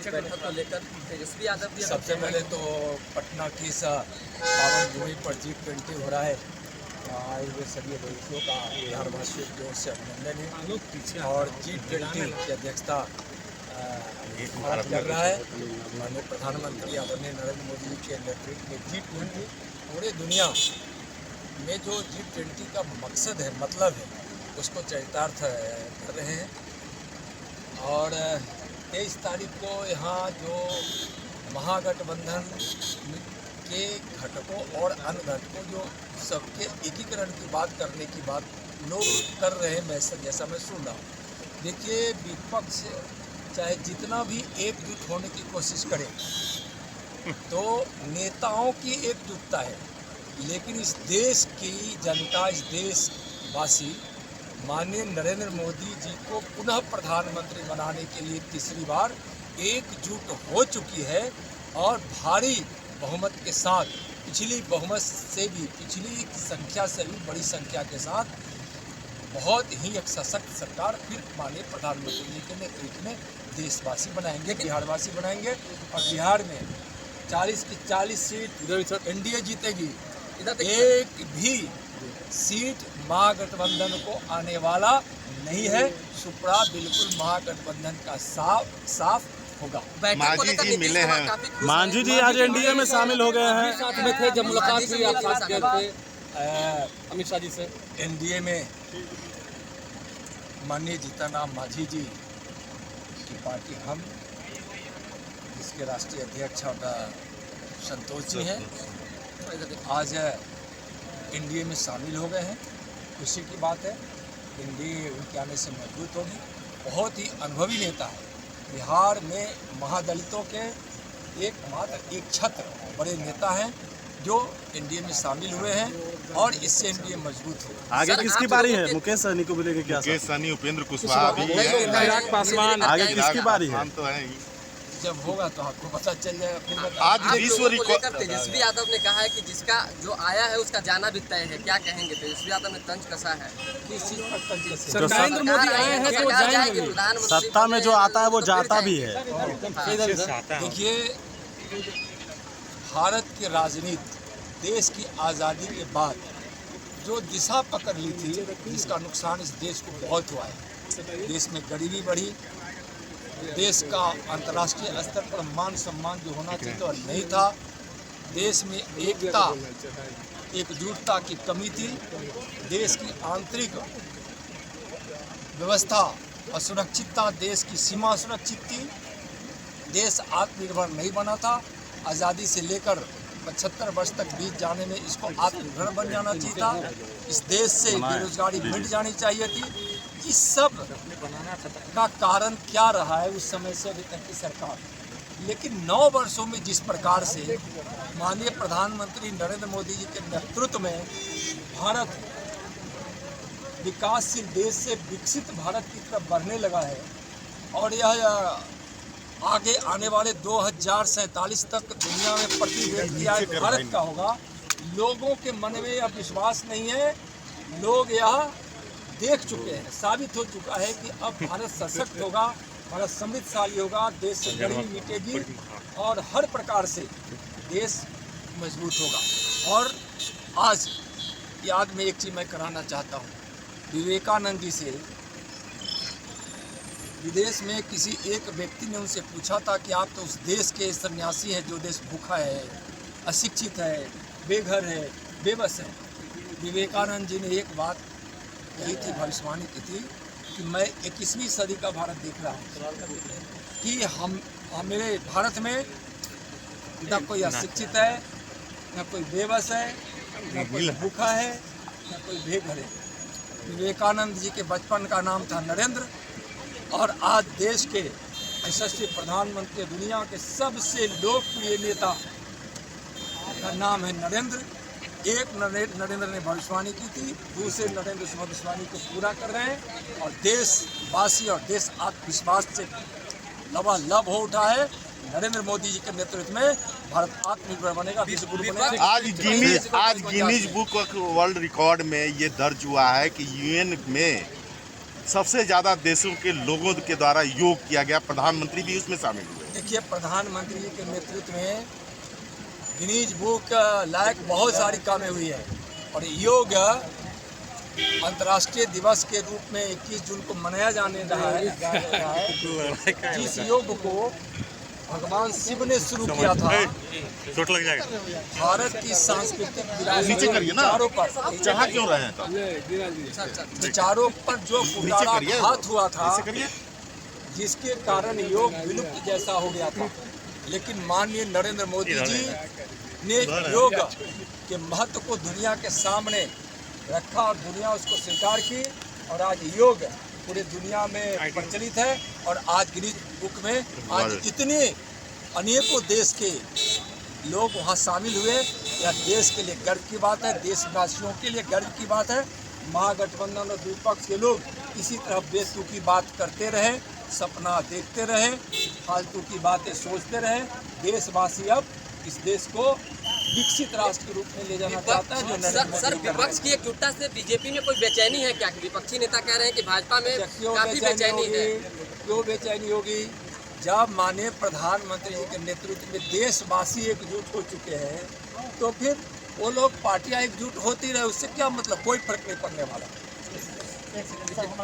बैठक को लेकर तेजस्वी यादव की सबसे पहले तो पटना की पावन भूमि पर G20 हो रहा है। आए हुए सभी देशों का बिहारवासियों की ओर से अभिनंदन है। और G20 की अध्यक्षता भारत कर रहा है। माननीय प्रधानमंत्री आदरणीय नरेंद्र मोदी जी के नेतृत्व में G20 पूरे दुनिया में जो G20 का मकसद है, मतलब है, उसको चरितार्थ कर रहे हैं। और 23 तारीख को यहाँ जो महागठबंधन के घटकों और अन्य घटकों जो सबके एकीकरण की बात करने की बात लोग कर रहे हैं, मैं जैसा मैं सुन रहा हूँ। देखिए, विपक्ष चाहे जितना भी एकजुट होने की कोशिश करे तो नेताओं की एकजुटता है, लेकिन इस देश की जनता, इस देशवासी माननीय नरेंद्र मोदी जी को पुनः प्रधानमंत्री बनाने के लिए तीसरी बार एकजुट हो चुकी है। और भारी बहुमत के साथ, पिछली बहुमत से भी, पिछली संख्या से भी बड़ी संख्या के साथ बहुत ही एक सशक्त सरकार फिर माननीय प्रधानमंत्री जी के नेतृत्व में देशवासी बनाएंगे, बिहारवासी बनाएंगे। और बिहार में 40 की 40 सीट एनडीए जीतेगी। एक भी सीट महागठबंधन को आने वाला नहीं है। सुप्रा बिल्कुल महागठबंधन का साफ होगा। मांझी जी मिले हैं, मांझी जी आज एनडीए में शामिल हो गए हैं। साथ में थे, जब मुलाकात हुई आप साथ गए थे अमित शाह जी से। एनडीए में माननीय जीतन राम मांझी जी की पार्टी हम, जिसके राष्ट्रीय अध्यक्ष संतोष जी हैं, आज एनडीए में शामिल हो गए हैं। खुशी की बात है। एनडीए उनके आने से मजबूत होगी। बहुत ही अनुभवी नेता है। बिहार में महादलितों के एक छत्र बड़े नेता हैं जो एनडीए में शामिल हुए हैं और इससे एनडीए मजबूत होगा। आगे किसकी बारी है? मुकेश सहनी को मिलेगी क्या? मुकेश सहनी, उपेंद्र कुशवाहा भी है, चिराग पासवान, आगे किसकी बारी है? तो है ही। जब होगा तो आपको पता चल जाएगा। फिर आज विश्व रिकॉर्ड तेजस्वी यादव ने कहा है कि जिसका जो आया है उसका जाना भी तय है। क्या कहेंगे? तेजस्वी यादव ने तंज कसा है। किस चीज पर तंज कसे? जो नरेंद्र मोदी आए हैं तो जाएंगे। सत्ता में जो आता है वो जाता भी है। देखिए, भारत की राजनीति देश की आज़ादी के बाद जो दिशा पकड़ ली थी, जिसका नुकसान इस देश को बहुत हुआ है। देश में गरीबी बढ़ी, देश का अंतर्राष्ट्रीय स्तर पर मान सम्मान जो होना चाहिए तो नहीं था। देश में एकता, एकजुटता की कमी थी। देश की आंतरिक व्यवस्था असुरक्षितता, देश की सीमा असुरक्षित थी। देश आत्मनिर्भर नहीं बना था। आज़ादी से लेकर 75 वर्ष तक बीत जाने में इसको आत्मनिर्भर बन जाना चाहिए था। इस देश से बेरोजगारी मिट जानी चाहिए थी। इस सब का कारण क्या रहा है उस समय से अभी तक की सरकार? लेकिन 9 वर्षों में जिस प्रकार से माननीय प्रधानमंत्री नरेंद्र मोदी जी के नेतृत्व में भारत विकासशील देश से विकसित भारत की तरफ बढ़ने लगा है, और यह आगे आने वाले 2047 तक दुनिया में प्रति व्यक्ति आय भारत का होगा। लोगों के मन में यह विश्वास नहीं है। लोग यह देख चुके हैं, साबित हो चुका है कि अब भारत सशक्त होगा, भारत समृद्धशाली होगा, देश से गरीबी मिटेगी और हर प्रकार से देश मजबूत होगा। और आज याद में एक चीज़ मैं कराना चाहता हूँ। विवेकानंद जी से विदेश में किसी एक व्यक्ति ने उनसे पूछा था कि आप तो उस देश के सन्यासी हैं जो देश भूखा है, अशिक्षित है, बेघर है, बेबस है। विवेकानंद जी ने एक बात यही थी, भविष्यवाणी की थी कि मैं 21वीं सदी का भारत देख रहा हूँ कि मेरे भारत में न कोई अशिक्षित है, न कोई बेबस है, न कोई भूखा है, न कोई बेघर है। विवेकानंद जी के बचपन का नाम था नरेंद्र, और आज देश के यशस्वी प्रधानमंत्री, दुनिया के सबसे लोकप्रिय नेता का नाम है नरेंद्र। एक नरेंद्र ने भविष्यवाणी की थी, दूसरे नरेंद्र उस भविष्यवाणी को पूरा कर रहे हैं और देशवासी और देश आत्मविश्वास से लबालब हो उठा है। नरेंद्र मोदी जी के नेतृत्व में भारत आत्मनिर्भर बनेगा, विश्व गुरु बनेगा। आज Guinness book of world record में ये दर्ज हुआ है कि यूएन में सबसे ज्यादा देशों के लोगों के द्वारा योग किया गया, प्रधानमंत्री भी उसमें शामिल हुए। देखिए, प्रधानमंत्री जी के नेतृत्व में गिनीज बुक लायक बहुत सारी कामें हुई है और योग अंतर्राष्ट्रीय दिवस के रूप में 21 जून को मनाया जाने रहा है। जिस योग को भगवान शिव ने शुरू किया था, चोट लग जाएगा। भारत की सांस्कृतिक नीचे करिए ना, विचारों पर जहाँ क्यों रहे हैं तो विचारों पर जो कुठाराघात हुआ था, ऐसे करिए। जिसके कारण योग विलुप्त जैसा हो गया था। लेकिन माननीय नरेंद्र मोदी जी ने योग के महत्व को दुनिया के सामने रखा और दुनिया उसको स्वीकार की और आज योग पूरे दुनिया में प्रचलित है। और आज गिनीज बुक में आज इतने अनेकों देश के लोग वहाँ शामिल हुए। यह देश के लिए गर्व की बात है, देशवासियों के लिए गर्व की बात है। महागठबंधन और विपक्ष के लोग इसी तरह बेतुकी की बात करते रहे, सपना देखते रहे, फालतू की बातें सोचते रहे। देशवासी अब इस देश को विकसित राष्ट्र के रूप में ले जाना चाहता है। जो सर विपक्ष की एकजुटता से बीजेपी में कोई बेचैनी है क्या? विपक्षी नेता कह रहे हैं कि भाजपा में काफी बेचैनी है। क्यों बेचैनी होगी? जब माननीय प्रधानमंत्री जी के नेतृत्व में देशवासी एकजुट हो चुके हैं तो फिर वो लोग पार्टियां एकजुट होती रहे, उससे क्या मतलब, कोई फर्क नहीं पड़ने वाला।